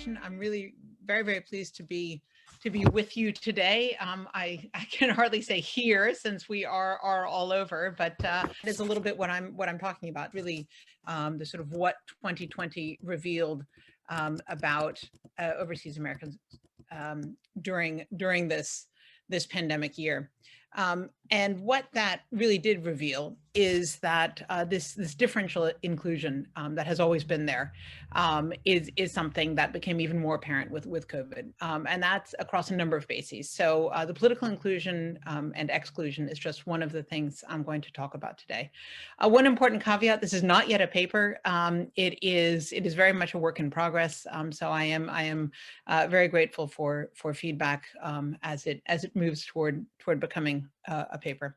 invitation. I'm really very pleased to be with you today. I can hardly say here since we are all over, but it is a little bit what I'm talking about. Really, the sort of what 2020 revealed about overseas Americans during this pandemic year. And what that really did reveal is that this differential inclusion that has always been there is something that became even more apparent with COVID, and that's across a number of bases. So the political inclusion and exclusion is just one of the things I'm going to talk about today. One important caveat: this is not yet a paper. It is very much a work in progress. So I am very grateful for feedback as it moves toward becoming a paper.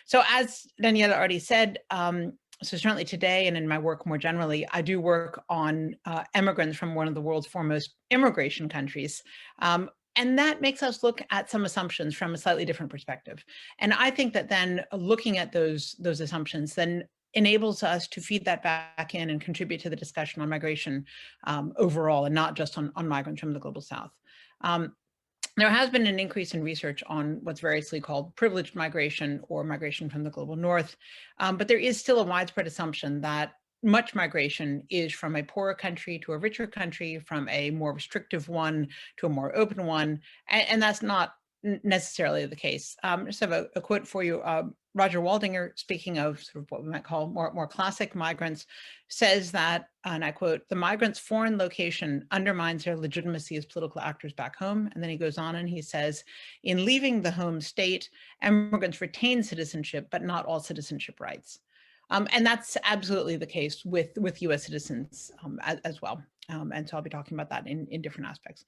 So as Daniela already said, so certainly today and in my work more generally, I do work on immigrants from one of the world's foremost immigration countries. And that makes us look at some assumptions from a slightly different perspective. And I think that then looking at those assumptions then enables us to feed that back in and contribute to the discussion on migration overall, and not just on migrants from the global south. There has been an increase in research on what's variously called privileged migration or migration from the global north, but there is still a widespread assumption that much migration is from a poorer country to a richer country, from a more restrictive one to a more open one, and that's not necessarily the case. I just have a quote for you. Roger Waldinger, speaking of sort of what we might call more classic migrants, says that, and I quote, "The migrants' foreign location undermines their legitimacy as political actors back home." And then he goes on and he says, "In leaving the home state, immigrants retain citizenship, but not all citizenship rights." And that's absolutely the case with US citizens as well. And so I'll be talking about that in different aspects.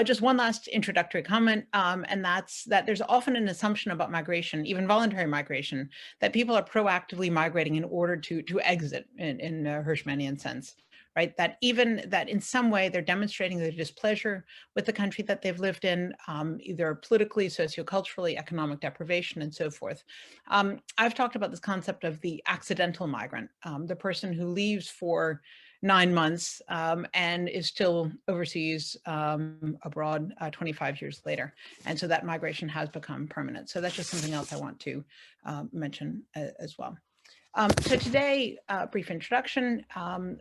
Just one last introductory comment, and that's that there's often an assumption about migration, even voluntary migration, that people are proactively migrating in order to exit in a Hirschmanian sense, right? That even that in some way they're demonstrating their displeasure with the country that they've lived in, either politically, socioculturally, economic deprivation, and so forth. I've talked about this concept of the accidental migrant, the person who leaves for 9 months and is still overseas abroad 25 years later. And so that migration has become permanent. So that's just something else I want to mention as well. So today, brief introduction,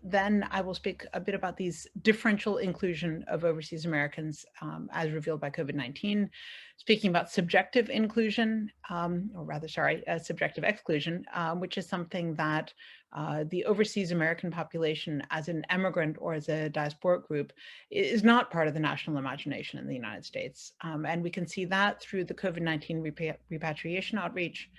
then I will speak a bit about these differential inclusion of overseas Americans as revealed by COVID-19, speaking about subjective inclusion, subjective exclusion, which is something that the overseas American population as an immigrant or as a diasporic group is not part of the national imagination in the United States. And we can see that through the COVID-19 repatriation outreach.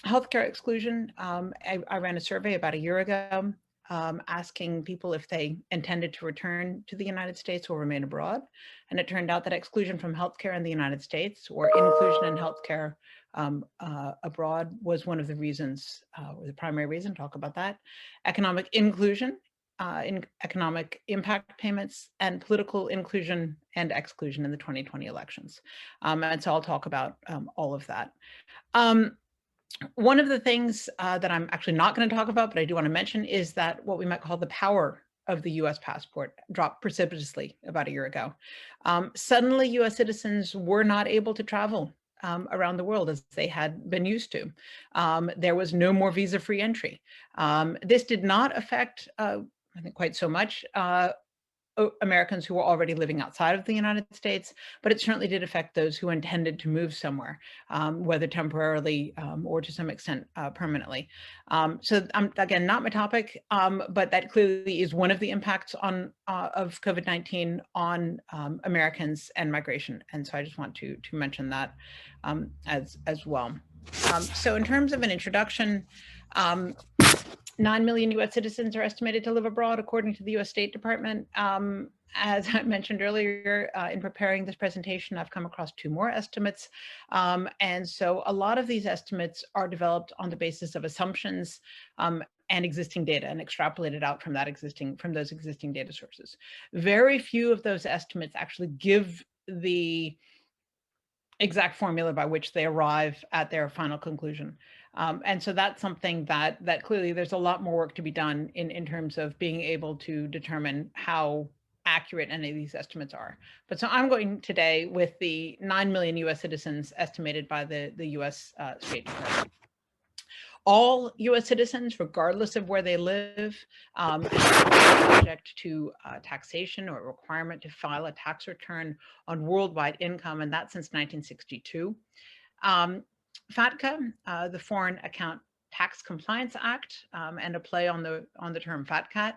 Healthcare exclusion. I ran a survey about a year ago asking people if they intended to return to the United States or remain abroad. And it turned out that exclusion from healthcare in the United States or inclusion in healthcare abroad was one of the reasons, or the primary reason. Talk about that. Economic inclusion, in economic impact payments, and political inclusion and exclusion in the 2020 elections. And so I'll talk about all of that. One of the things that I'm actually not going to talk about, but I do want to mention, is that what we might call the power of the US passport dropped precipitously about a year ago. Suddenly, US citizens were not able to travel around the world as they had been used to. There was no more visa-free entry. This did not affect, I think, quite so much Americans who were already living outside of the United States, but it certainly did affect those who intended to move somewhere, whether temporarily or to some extent permanently. So again, not my topic, but that clearly is one of the impacts of COVID-19 on Americans and migration. And so I just want to mention that as well. So in terms of an introduction, 9 million US citizens are estimated to live abroad, according to the US State Department. As I mentioned earlier, in preparing this presentation, I've come across 2 more estimates. And so a lot of these estimates are developed on the basis of assumptions and existing data and extrapolated out from those existing data sources. Very few of those estimates actually give the exact formula by which they arrive at their final conclusion. And so that's something that clearly there's a lot more work to be done in terms of being able to determine how accurate any of these estimates are. But so I'm going today with the 9 million US citizens estimated by the US State Department. All US citizens, regardless of where they live, subject to taxation or requirement to file a tax return on worldwide income, and that since 1962. FATCA, the Foreign Account Tax Compliance Act, and a play on the term FATCAT,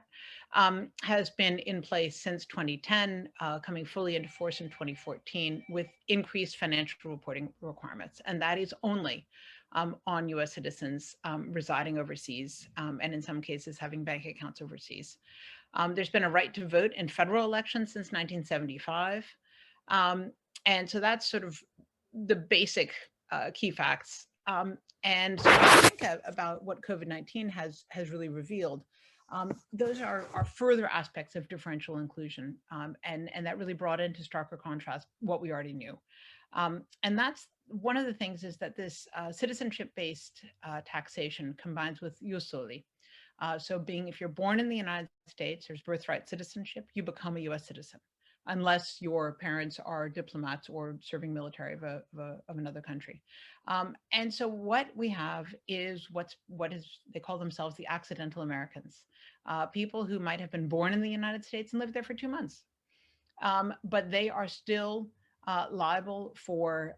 has been in place since 2010, coming fully into force in 2014 with increased financial reporting requirements. And that is only on US citizens residing overseas, and in some cases having bank accounts overseas. There's been a right to vote in federal elections since 1975. And so that's sort of the basic key facts. And so I think about what COVID-19 has really revealed. Those are further aspects of differential inclusion, and that really brought into starker contrast what we already knew. And that's one of the things, is that this citizenship-based taxation combines with jus soli. So if you're born in the United States, there's birthright citizenship, you become a US citizen, unless your parents are diplomats or serving military of another country. And so what we have is they call themselves the accidental Americans, people who might have been born in the United States and lived there for 2 months, but they are still liable for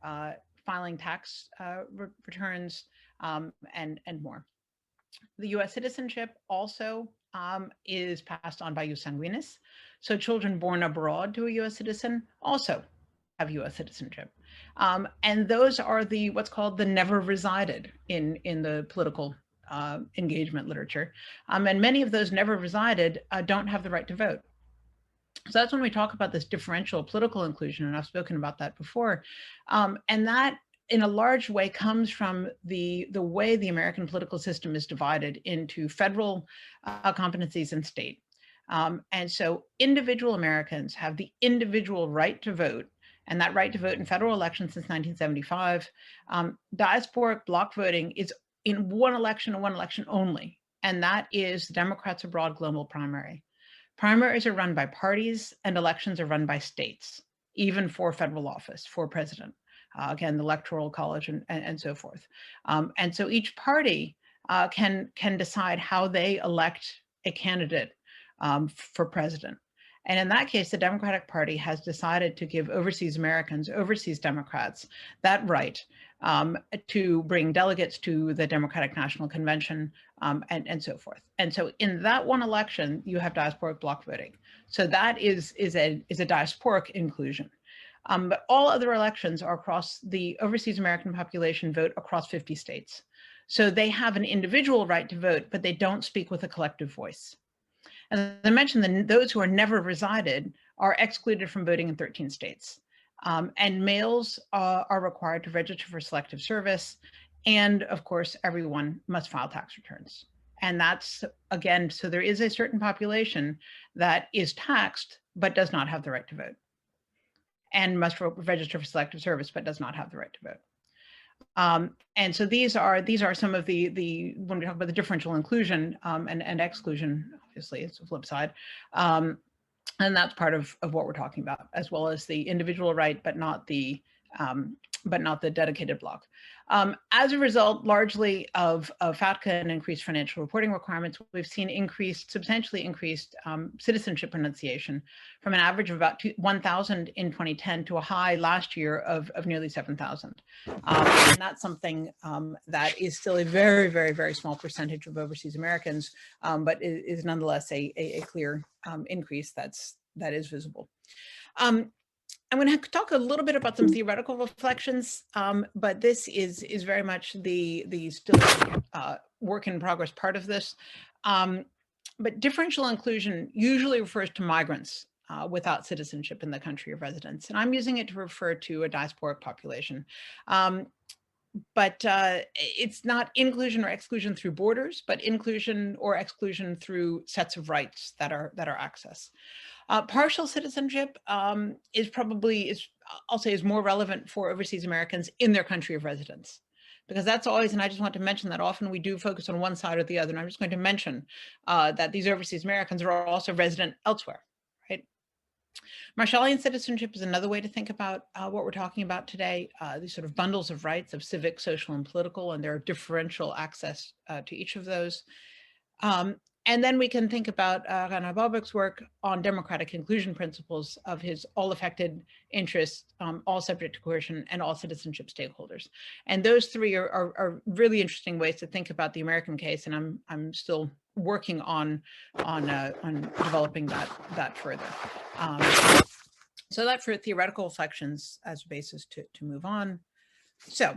filing tax returns and more. The US citizenship also is passed on by jus sanguinis. So children born abroad to a US citizen also have US citizenship. And those are what's called the never resided in the political engagement literature. And many of those never resided don't have the right to vote. So that's when we talk about this differential political inclusion, and I've spoken about that before. And that, in a large way, comes from the way the American political system is divided into federal competencies and state. And so individual Americans have the individual right to vote, and that right to vote in federal elections since 1975. Diasporic block voting is in one election and one election only, and that is the Democrats abroad global primary. Primaries are run by parties and elections are run by states, even for federal office, for president. Again, the Electoral College and so forth. And so each party can decide how they elect a candidate for president. And in that case, the Democratic Party has decided to give overseas Americans, overseas Democrats, that right to bring delegates to the Democratic National Convention and so forth. And so in that one election, you have diasporic block voting. So that is a diasporic inclusion. But all other elections are across the overseas American population, vote across 50 states. So they have an individual right to vote, but they don't speak with a collective voice. As I mentioned, those who are never resided are excluded from voting in 13 states. And males are required to register for selective service. And of course, everyone must file tax returns. And that's, again, so there is a certain population that is taxed, but does not have the right to vote, and must register for selective service, but does not have the right to vote. And so these are some of the when we talk about the differential inclusion and exclusion, obviously it's a flip side. And that's part of what we're talking about, as well as the individual right, but not the dedicated block. As a result, largely of FATCA and increased financial reporting requirements, we've seen substantially increased citizenship pronunciation, from an average of about 1,000 in 2010 to a high last year of nearly 7,000. And that's something that is still a very, very, very small percentage of overseas Americans, but is nonetheless a clear increase that is visible. I'm going to talk a little bit about some theoretical reflections, but this is very much the still work in progress part of this. But differential inclusion usually refers to migrants without citizenship in the country of residence, and I'm using it to refer to a diasporic population. But it's not inclusion or exclusion through borders, but inclusion or exclusion through sets of rights that are accessed. Partial citizenship I'll say is more relevant for overseas Americans in their country of residence, because that's always, and I just want to mention that often we do focus on one side or the other, and I'm just going to mention that these overseas Americans are also resident elsewhere, right? Marshallian citizenship is another way to think about what we're talking about today, these sort of bundles of rights of civic, social, and political, and there are differential access to each of those. And then we can think about Rana Bobek's work on democratic inclusion principles of his all affected interests, all subject to coercion, and all citizenship stakeholders. And those three are really interesting ways to think about the American case, and I'm still working on developing that further. So that for theoretical reflections as a basis to move on. So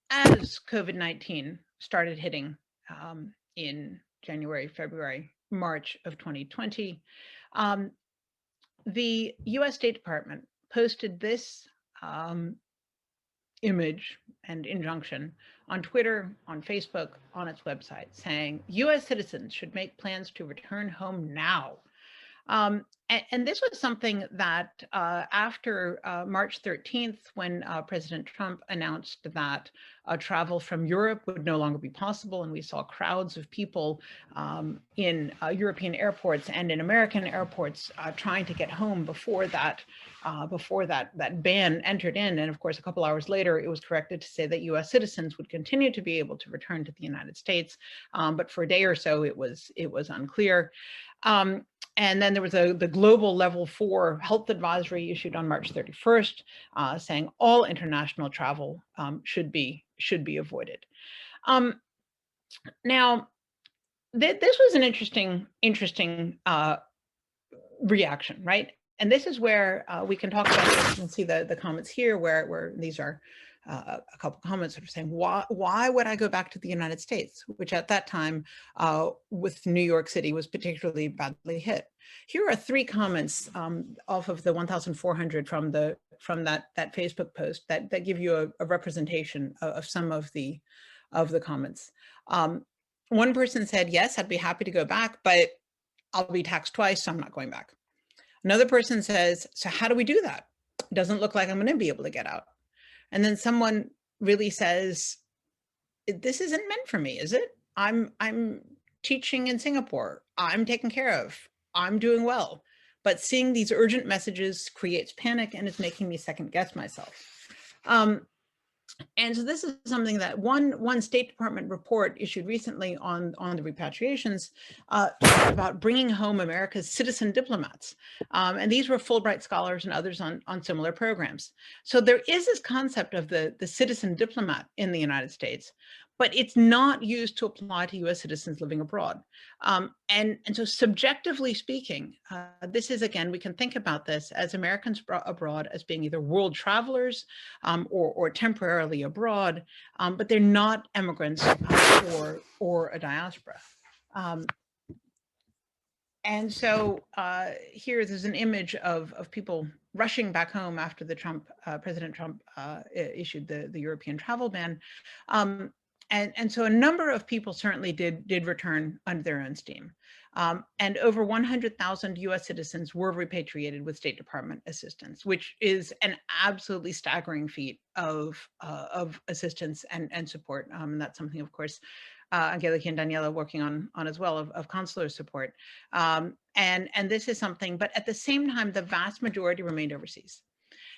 as COVID-19 started hitting in January, February, March of 2020, the US State Department posted this image and injunction on Twitter, on Facebook, on its website, saying US citizens should make plans to return home now. And this was something that after March 13th, when President Trump announced that travel from Europe would no longer be possible, and we saw crowds of people in European airports and in American airports trying to get home before that ban entered in. And of course, a couple hours later, it was corrected to say that US citizens would continue to be able to return to the United States. But for a day or so, it was unclear. And then there was the global level 4 health advisory issued on March 31st, saying all international travel should be avoided. Now, this was an interesting reaction, right? And this is where we can talk about this. You can see the comments here where these are a couple comments sort of saying, why would I go back to the United States, which at that time with New York City was particularly badly hit. Here are 3 comments off of the 1,400 from that Facebook post that give you a representation of some of the comments. One person said, yes, I'd be happy to go back, but I'll be taxed twice, so I'm not going back. Another person says, so how do we do that? It doesn't look like I'm going to be able to get out. And then someone really says, this isn't meant for me, is it? I'm teaching in Singapore. I'm taken care of. I'm doing well. But seeing these urgent messages creates panic, and it's making me second guess myself. And so this is something that one State Department report issued recently on the repatriations talked about bringing home America's citizen diplomats. And these were Fulbright scholars and others on similar programs. So there is this concept of the citizen diplomat in the United States, but it's not used to apply to US citizens living abroad. And so subjectively speaking, this is, again, we can think about this as Americans abroad as being either world travelers or temporarily abroad, but they're not immigrants or a diaspora. And so here there's an image of people rushing back home after the President Trump issued the European travel ban. And so a number of people certainly did return under their own steam. And over 100,000 US citizens were repatriated with State Department assistance, which is an absolutely staggering feat of assistance and support. And that's something, of course, Angeliki and Daniela working on as well of consular support. And this is something, but at the same time, the vast majority remained overseas.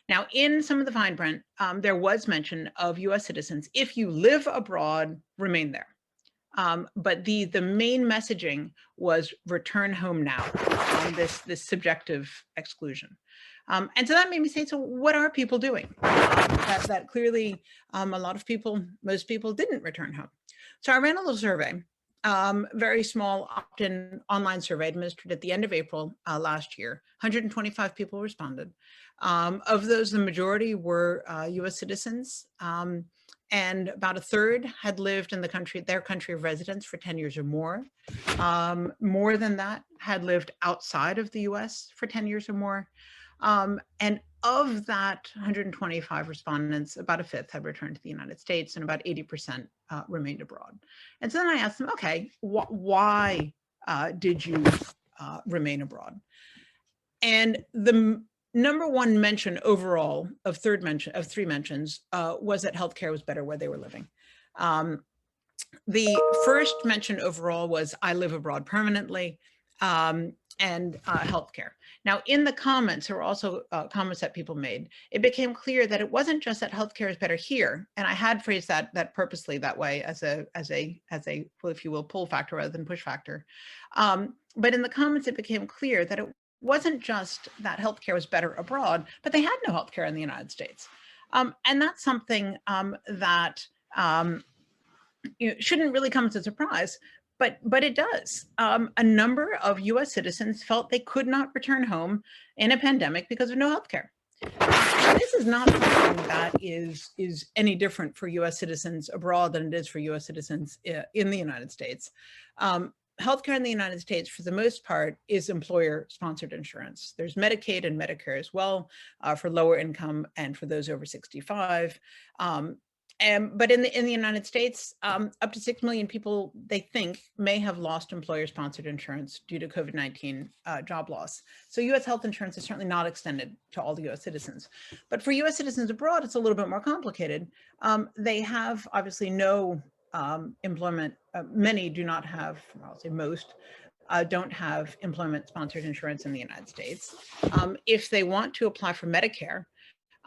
Now, in some of the fine print, there was mention of US citizens, if you live abroad, remain there. But the main messaging was return home now, this subjective exclusion. And so that made me say, so what are people doing? That clearly a lot of people, most people didn't return home. So I ran a little survey, very small opt-in online survey administered at the end of April last year. 125 people responded. Of those, the majority were US citizens. And about a third had lived in their country of residence for 10 years or more. More than that had lived outside of the US for 10 years or more. And of that 125 respondents, about a fifth had returned to the United States and about 80% remained abroad. And so then I asked them, okay, why did you remain abroad? And the number one mention overall of three mentions was that healthcare was better where they were living. The first mention overall was I live abroad permanently. healthcare. Now, in the comments, there were also comments that people made. It became clear that it wasn't just that healthcare is better here, and I had phrased that purposely that way as a well, if you will, pull factor rather than push factor. But in the comments, it became clear that it wasn't just that healthcare was better abroad, but they had no healthcare in the United States, and that's something that shouldn't really come as a surprise. But it does. A number of U.S. citizens felt they could not return home in a pandemic because of no health care. This is not something that is any different for U.S. citizens abroad than it is for U.S. citizens in the United States. Healthcare in the United States, for the most part, is employer-sponsored insurance. There's Medicaid and Medicare as well for lower income and for those over 65. But in the United States, up to 6 million people, they think, may have lost employer-sponsored insurance due to COVID-19 job loss. So U.S. health insurance is certainly not extended to all the U.S. citizens. But for U.S. citizens abroad, it's a little bit more complicated. They have obviously no employment. Many do not have, I'll say most, don't have employment-sponsored insurance in the United States. If they want to apply for Medicare,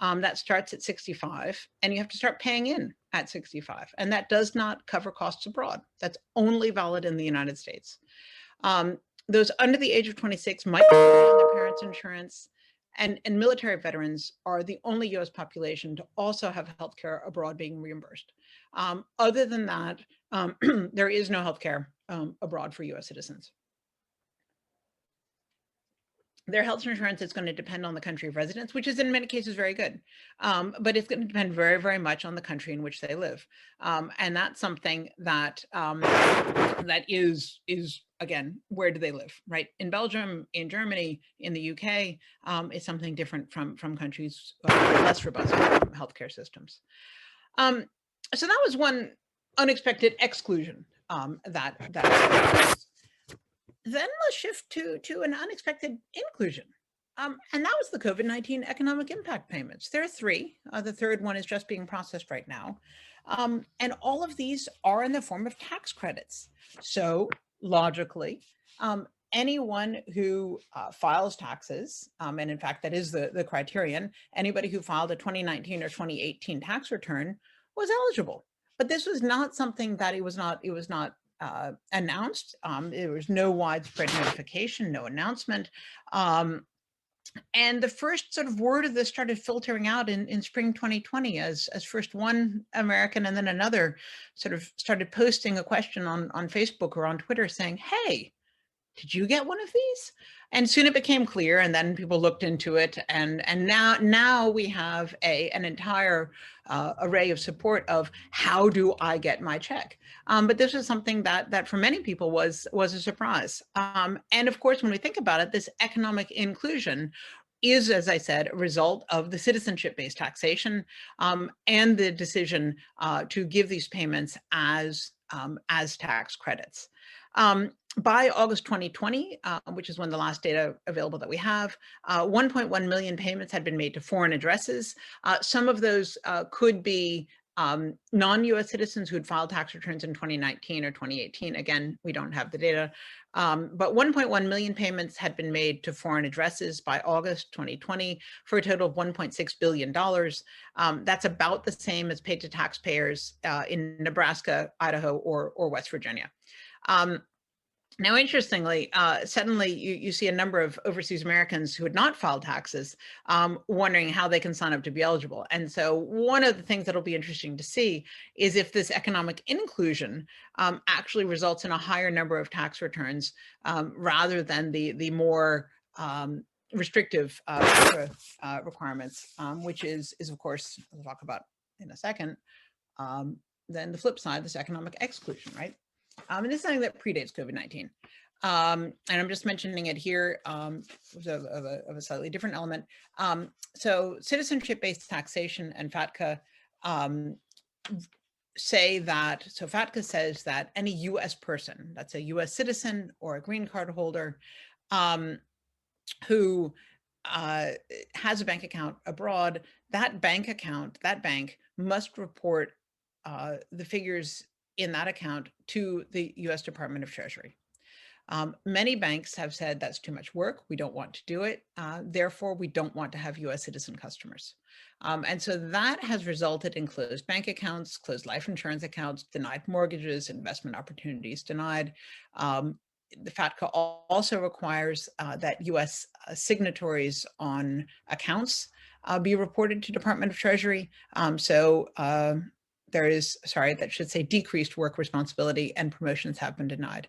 that starts at 65, and you have to start paying in at 65. And that does not cover costs abroad. That's only valid in the United States. Those under the age of 26 might be on their parents' insurance, and military veterans are the only US population to also have healthcare abroad being reimbursed. Other than that, there is no healthcare abroad for US citizens. Their health insurance is going to depend on the country of residence, which is in many cases very good. But it's going to depend very, very much on the country in which they live. And that's something that that is again, where do they live, right? In Belgium, in Germany, in the UK, is something different from countries with less robust healthcare systems. So that was one unexpected exclusion that then let's shift to an unexpected inclusion. And that was the COVID-19 economic impact payments. There are three. The third one is just being processed right now. And all of these are in the form of tax credits. So logically, anyone who files taxes, and in fact, that is the criterion, anybody who filed a 2019 or 2018 tax return was eligible. But this was not something that it was not announced. There was no widespread notification, no announcement. And the first sort of word of this started filtering out in spring 2020 as first one American and then another sort of started posting a question on Facebook or on Twitter saying, hey, did you get one of these? And soon it became clear, and then people looked into it, and now we have an entire array of support of how do I get my check. But this was something that for many people was a surprise. And of course, when we think about it, this economic inclusion is, as I said, a result of the citizenship-based taxation and the decision to give these payments as tax credits. By August 2020, which is when the last data available that we have, 1.1 million payments had been made to foreign addresses. Some of those could be non-US citizens who had filed tax returns in 2019 or 2018. Again, we don't have the data. But 1.1 million payments had been made to foreign addresses by August 2020 for a total of $1.6 billion. That's about the same as paid to taxpayers in Nebraska, Idaho, or West Virginia. Now, interestingly, suddenly you see a number of overseas Americans who had not filed taxes wondering how they can sign up to be eligible. And so one of the things that'll be interesting to see is if this economic inclusion actually results in a higher number of tax returns rather than the more restrictive requirements, which is of course, we'll talk about in a second, then the flip side, this economic exclusion, right? And this is something that predates COVID-19. And I'm just mentioning it here of a slightly different element. So citizenship-based taxation and FATCA say that, so FATCA says that any US person, that's a US citizen or a green card holder, who has a bank account abroad, that bank must report the figures in that account to the US Department of Treasury. Many banks have said that's too much work. We don't want to do it. Therefore, we don't want to have US citizen customers. And so that has resulted in closed bank accounts, closed life insurance accounts, denied mortgages, investment opportunities denied. The FATCA also requires that US signatories on accounts be reported to Department of Treasury. There is, sorry, that should say decreased work responsibility, and promotions have been denied.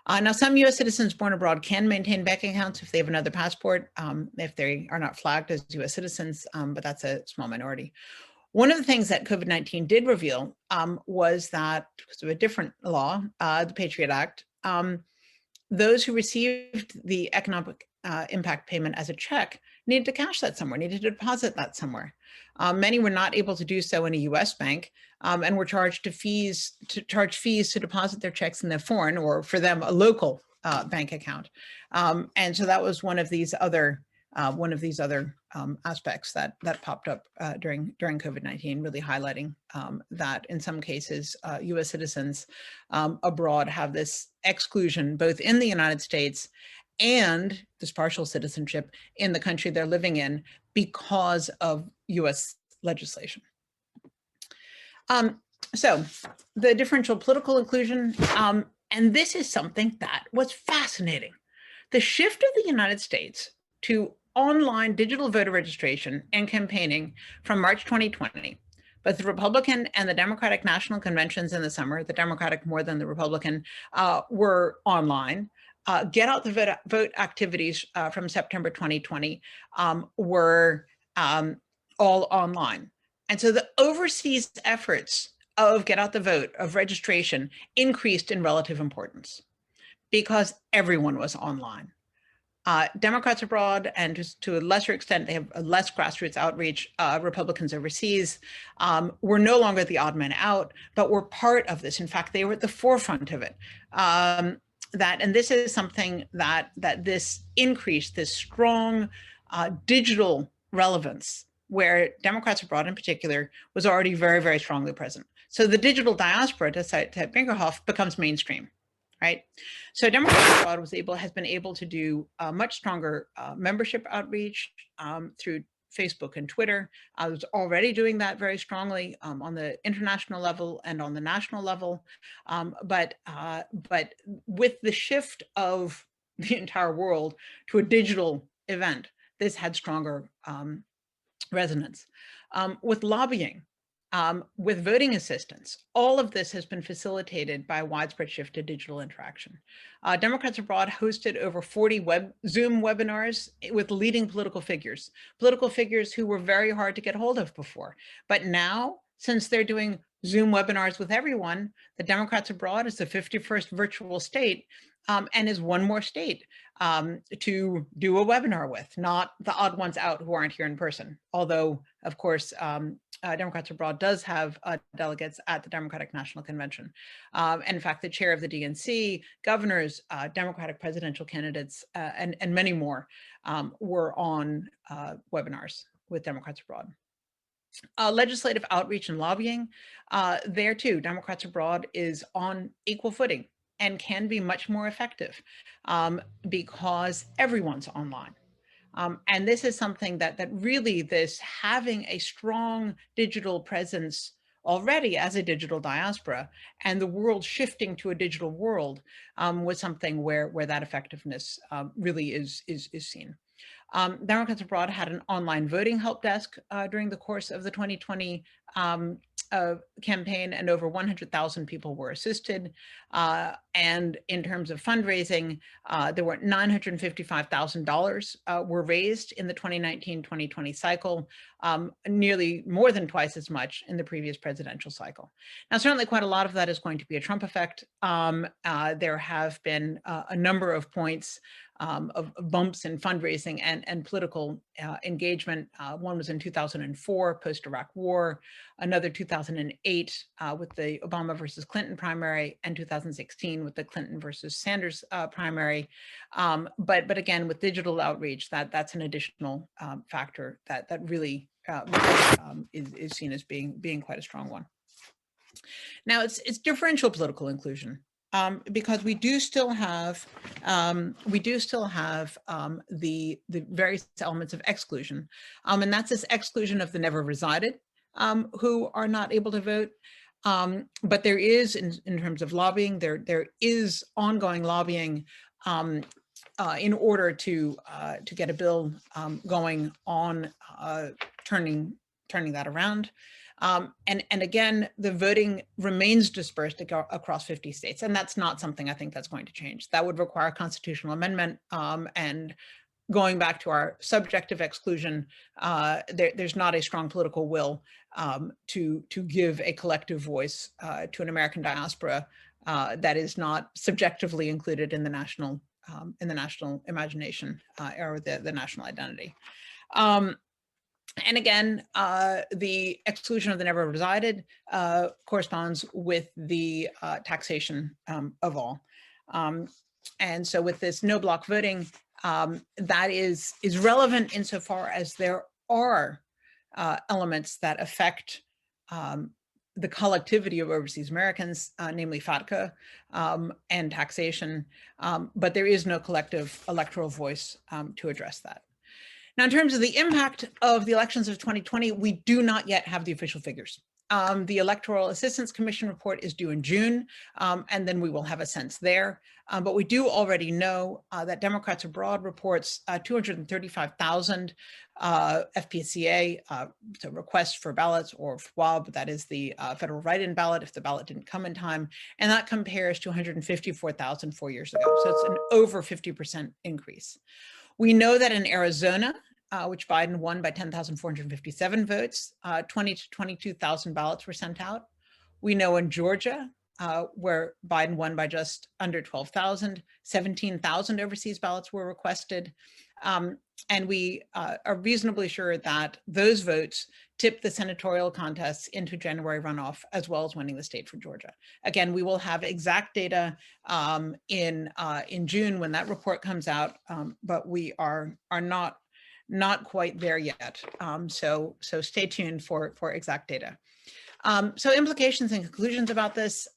Now, some US citizens born abroad can maintain bank accounts if they have another passport, if they are not flagged as US citizens, but that's a small minority. One of the things that COVID-19 did reveal was that, because of a different law, the Patriot Act, those who received the economic impact payment as a check needed to cash that somewhere, needed to deposit that somewhere. Many were not able to do so in a US bank, and were charged fees to deposit their checks in their foreign, or for them, a local bank account. And so that was one of these other aspects that popped up during COVID-19, really highlighting that in some cases, US citizens abroad have this exclusion, both in the United States and this partial citizenship in the country they're living in, because of US legislation. So the differential political inclusion, and this is something that was fascinating. The shift of the United States to online digital voter registration and campaigning from March 2020, but the Republican and the Democratic National Conventions in the summer, the Democratic more than the Republican, were online. Get out the vote activities from September 2020 were all online. And so the overseas efforts of get out the vote, of registration, increased in relative importance because everyone was online. Democrats abroad, and just to a lesser extent, they have a less grassroots outreach, Republicans overseas, were no longer the odd man out, but were part of this. In fact, they were at the forefront of it. And this is something that this increased, this strong digital relevance, where Democrats abroad in particular was already very, very strongly present. So the digital diaspora, to cite Bingerhoff, becomes mainstream. Right, so Democrats abroad has been able to do much stronger membership outreach through Facebook and Twitter. I was already doing that very strongly on the international level and on the national level, but with the shift of the entire world to a digital event, this had stronger resonance. With lobbying. With voting assistance, all of this has been facilitated by a widespread shift to digital interaction. Democrats abroad hosted over 40 Zoom webinars with leading political figures who were very hard to get hold of before. But now, since they're doing Zoom webinars with everyone, the Democrats abroad is the 51st virtual state, and is one more state to do a webinar with, not the odd ones out who aren't here in person. Although, of course, Democrats abroad does have delegates at the Democratic National Convention. And in fact, the chair of the DNC, governors, Democratic presidential candidates, and many more were on webinars with Democrats abroad. Legislative outreach and lobbying, there too, Democrats abroad is on equal footing and can be much more effective because everyone's online. And this is something that really having a strong digital presence already as a digital diaspora and the world shifting to a digital world was something where that effectiveness really is seen. Democrats abroad had an online voting help desk during the course of the 2020 campaign, and over 100,000 people were assisted. And in terms of fundraising, there were $955,000 were raised in the 2019-2020 cycle, nearly more than twice as much in the previous presidential cycle. Now, certainly quite a lot of that is going to be a Trump effect. There have been a number of points of bumps in fundraising and political engagement. One was in 2004, post-Iraq war, another 2008 with the Obama versus Clinton primary, and 2016 with the Clinton versus Sanders primary. But again, with digital outreach, that's an additional factor that really is seen as being quite a strong one. Now, it's differential political inclusion. because we do still have the various elements of exclusion, and that's this exclusion of the never resided, who are not able to vote. But there is, in terms of lobbying, there is ongoing lobbying in order to get a bill going on turning that around. And again, the voting remains dispersed across 50 states, and that's not something I think that's going to change. That would require a constitutional amendment, and going back to our subjective exclusion, there's not a strong political will to give a collective voice to an American diaspora that is not subjectively included in the national imagination or the national identity. And again, the exclusion of the never resided corresponds with the taxation of all. And so with this no block voting, that is relevant insofar as there are elements that affect the collectivity of overseas Americans, namely FATCA and taxation, but there is no collective electoral voice to address that. Now, in terms of the impact of the elections of 2020, we do not yet have the official figures. The Electoral Assistance Commission report is due in June, and then we will have a sense there. But we do already know that Democrats Abroad reports 235,000 FPCA, so requests for ballots, or FWAB, that is the federal write-in ballot if the ballot didn't come in time, and that compares to 154,000 4 years ago. So it's an over 50% increase. We know that in Arizona, which Biden won by 10,457 votes, 20 to 22,000 ballots were sent out. We know in Georgia, where Biden won by just under 12,000, 17,000 overseas ballots were requested. And we are reasonably sure that those votes tip the senatorial contests into January runoff, as well as winning the state for Georgia. Again, we will have exact data in June when that report comes out, but we are not quite there yet. So stay tuned for exact data. So implications and conclusions about this,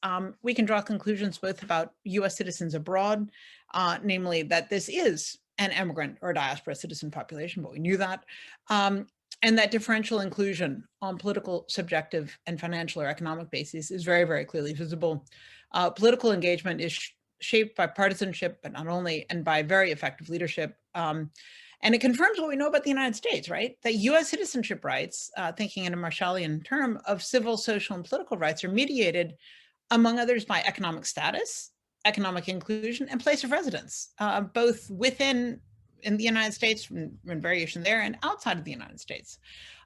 we can draw conclusions both about US citizens abroad, namely that this is an immigrant or diaspora citizen population, but we knew that, and that differential inclusion on political, subjective, and financial or economic bases is very, very clearly visible. Political engagement is shaped by partisanship, but not only, and by very effective leadership. And it confirms what we know about the United States, right? That US citizenship rights, thinking in a Marshallian term of civil, social, and political rights, are mediated, among others, by economic status, economic inclusion, and place of residence, both in the United States, and variation there, and outside of the United States.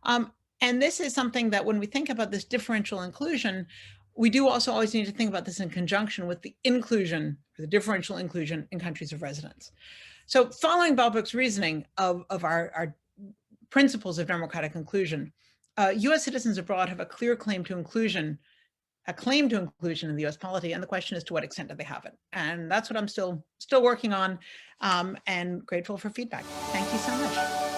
And this is something that when we think about this differential inclusion, we do also always need to think about this in conjunction with the inclusion, or the differential inclusion in countries of residence. So following Balbrook's reasoning of our principles of democratic inclusion, US citizens abroad have a clear claim to inclusion, in the US polity, and the question is to what extent do they have it? And that's what I'm still working on, and grateful for feedback. Thank you so much.